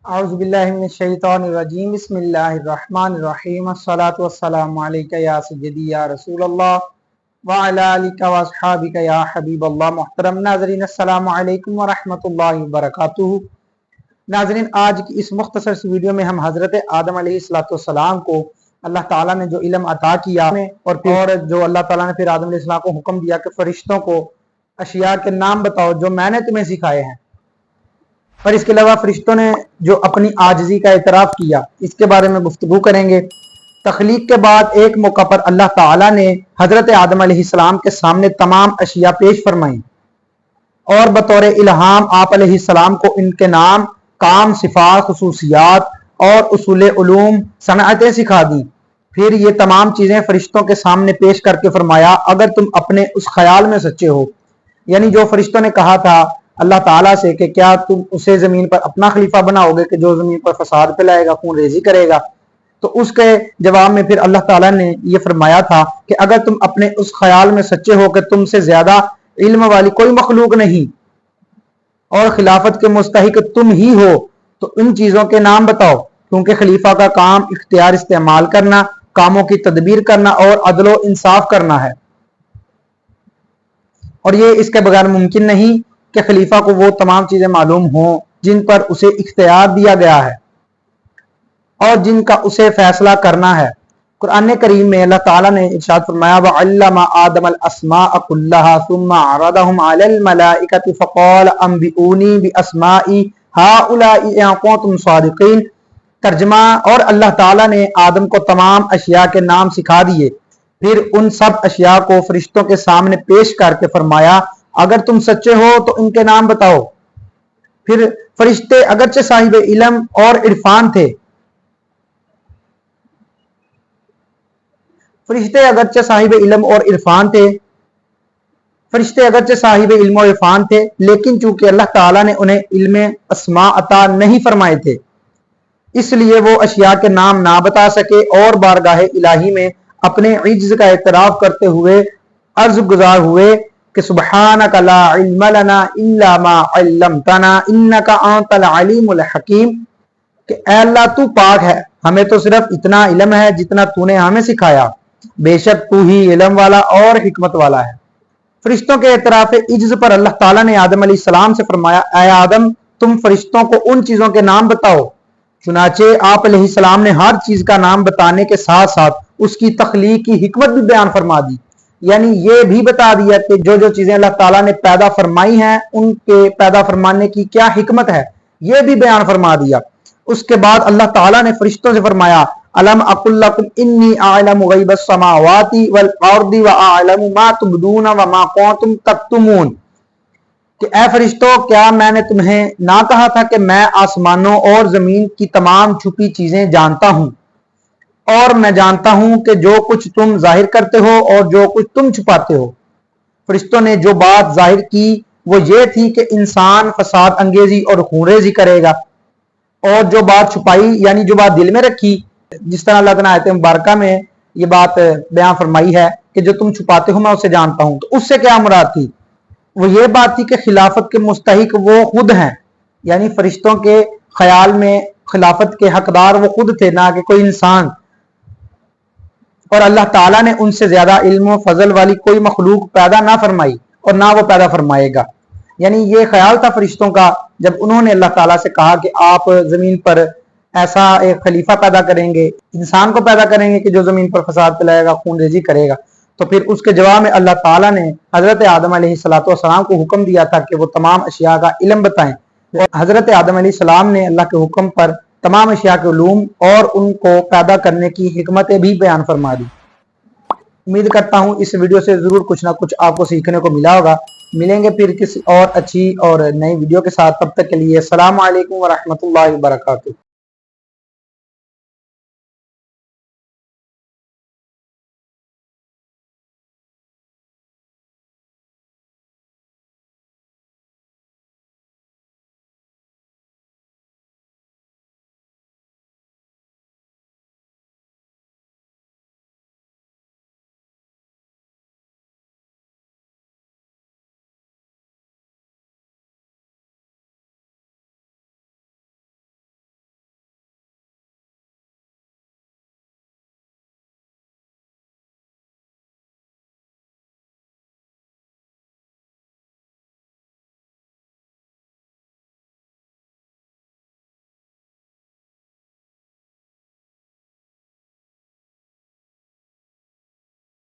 अऊज़ु बिल्लाहि मिनश्शैतानिर्रजीम बिस्मिल्लाहिर्रहमानिर्रहीम अस्सलातु वस्सलामु अलैका या सय्यदी या रसूलल्लाह व अला आलिका व अस्हाबिका या हबीबल्लाह। मुहतरम नाज़रीन, अस्सलामु अलैकुम व रहमतुल्लाहि व बरकातुहू। नाज़रीन, आज की इस मुख्तसर सी वीडियो में हम हज़रत आदम अलैहिस्सलाम को अल्लाह ताला ने जो इल्म अता किया और जो अल्लाह ताला ने फिर आदम अलैहिस्सलाम को हुक्म दिया कि फरिश्तों को अशिया के नाम बताओ जो मैंने तुम्हें सिखाए हैं, पर इसके अलावा फरिश्तों ने जो अपनी आजिज़ी का इतराफ़ किया, इसके बारे में गुफ्तगू करेंगे। तख्लीक के बाद एक मौका पर अल्लाह ताला ने हज़रत आदम अलैहिस्सलाम के सामने तमाम अशिया पेश फरमाई और बतौर इल्हाम आप अलैहिस्सलाम को इनके नाम, काम, सिफ़ात, खुसूसियात और उसूल उलूम, सनअतें सिखा दी। फिर ये तमाम चीज़ें फरिश्तों के सामने पेश करके फरमाया, अगर तुम अपने उस ख्याल में सच्चे हो, यानी जो फरिश्तों ने कहा था अल्लाह ताला से कि क्या तुम उसे ज़मीन पर अपना खलीफा बनाओगे कि जो ज़मीन पर फसाद फैलाएगा, खून रेजी करेगा, तो उसके जवाब में फिर अल्लाह ताला ने ये फरमाया था कि अगर तुम अपने उस ख्याल में सच्चे हो कि तुमसे ज़्यादा इल्म वाली कोई मखलूक नहीं और खिलाफत के मुस्तहिक तुम ही हो, तो इन चीज़ों के नाम बताओ, क्योंकि खलीफा का काम इख्तियार इस्तेमाल करना, कामों की तदबीर करना और अदलो इंसाफ करना है, और ये इसके बगैर मुमकिन नहीं कि खलीफा को वो तमाम चीज़ें मालूम हों जिन पर उसे इख्तियार दिया गया है और जिनका उसे फैसला करना है। कुरान करीम में अल्लाह ताला ने इरशाद फरमाया, वअल्लमा आदमल अस्माअ कुल्लहा सुम्मा अरदहुम अलल मलाइकति फक़ाल अंबिऊनी बिअस्माइ हाउलाई इन कुंतुम सादिक़ीन। तर्जमा, और अल्लाह ताला ने आदम को तमाम अशिया के नाम सिखा दिए, फिर उन सब अशिया को फरिश्तों के सामने पेश करके फरमाया, अगर तुम सच्चे हो तो इनके नाम बताओ। फिर फरिश्ते अगरचे साहिब इल्म और इरफान थे, फरिश्ते अगरचे साहिब इल्म और इरफान थे, लेकिन चूंकि अल्लाह ताला ने उन्हें इल्म अस्मा अता नहीं फरमाए थे, इसलिए वो अशिया के नाम ना बता सके और बारगाह इलाही में अपने इज्ज का इतराफ करते हुए अर्ज गुजार हुए कि सुब्हानका ला इल्म लना इल्ला मा अल्लमतना इन्नका अंतल अलीमुल हकीम, कि ऐ अल्लाह तू पाक है, हमें तो सिर्फ इतना इल्म है जितना तूने हमें सिखाया, बेशक तू ही इल्म वाला और हिकमत वाला है। फरिश्तों के इतराफ इज्ज पर अल्लाह ताला ने आदम अलैहिस्सलाम से फरमाया, ऐ आदम, तुम फरिश्तों को उन चीजों के नाम बताओ। चुनाचे आप अलैहिस्सलाम ने हर चीज का नाम बताने के साथ साथ उसकी तख्लीक की हिकमत भी बयान फरमा दी, यानी ये भी बता दिया कि जो जो चीजें अल्लाह ताला ने पैदा फरमाई हैं उनके पैदा फरमाने की क्या हिकमत है, ये भी बयान फरमा दिया। उसके बाद अल्लाह ताला ने फरिश्तों से फरमाया, अलम अकुल लकुम इन्नी अअलमु गैबस समावाति वल अर्दि व अअलमु मा तुबदूना व मा कुंतुम तक्तुमून, कि ऐ फरिश्तों, क्या मैंने तुम्हें ना कहा था कि मैं आसमानों और जमीन की तमाम छुपी चीजें जानता हूं और मैं जानता हूं कि जो कुछ तुम जाहिर करते हो और जो कुछ तुम छुपाते हो। फरिश्तों ने जो बात जाहिर की वो ये थी कि इंसान फसाद अंगेजी और खूनरेजी करेगा, और जो बात छुपाई यानी जो बात दिल में रखी, जिस तरह अल्लाह ताला आयत मुबारका में ये बात बयान फरमाई है कि जो तुम छुपाते हो मैं उसे जानता हूं, तो उससे क्या मुराद थी? वो ये बात थी कि खिलाफत के मुस्तहिक वो खुद हैं, यानी फरिश्तों के ख्याल में खिलाफत के हकदार वो खुद थे, ना कि कोई इंसान, और अल्लाह ताला ने उनसे ज्यादा इल्म फजल वाली कोई मखलूक पैदा ना फरमाई और ना वो पैदा फरमाएगा। यानी ये ख्याल था फरिश्तों का जब उन्होंने अल्लाह ताला से कहा कि आप जमीन पर ऐसा एक खलीफा पैदा करेंगे, इंसान को पैदा करेंगे कि जो जमीन पर फसाद फैलाएगा, खून रेजी करेगा, तो फिर उसके जवाब में अल्लाह ताला ने हजरत आदम अलैहिस्सलाम को हुक्म दिया था कि वो तमाम अशिया का इल्म बताएं। हजरत आदम अलैहिस्सलाम ने अल्लाह के हुक्म पर तमाम अशिया के उलूम और उनको पैदा करने की हिकमतें भी बयान फरमा दी। उम्मीद करता हूँ इस वीडियो से जरूर कुछ ना कुछ आपको सीखने को मिला होगा। मिलेंगे फिर किसी और अच्छी और नई वीडियो के साथ, तब तक के लिए अस्सलाम वालेकुम व रहमतुल्लाहि व बरकातुहू।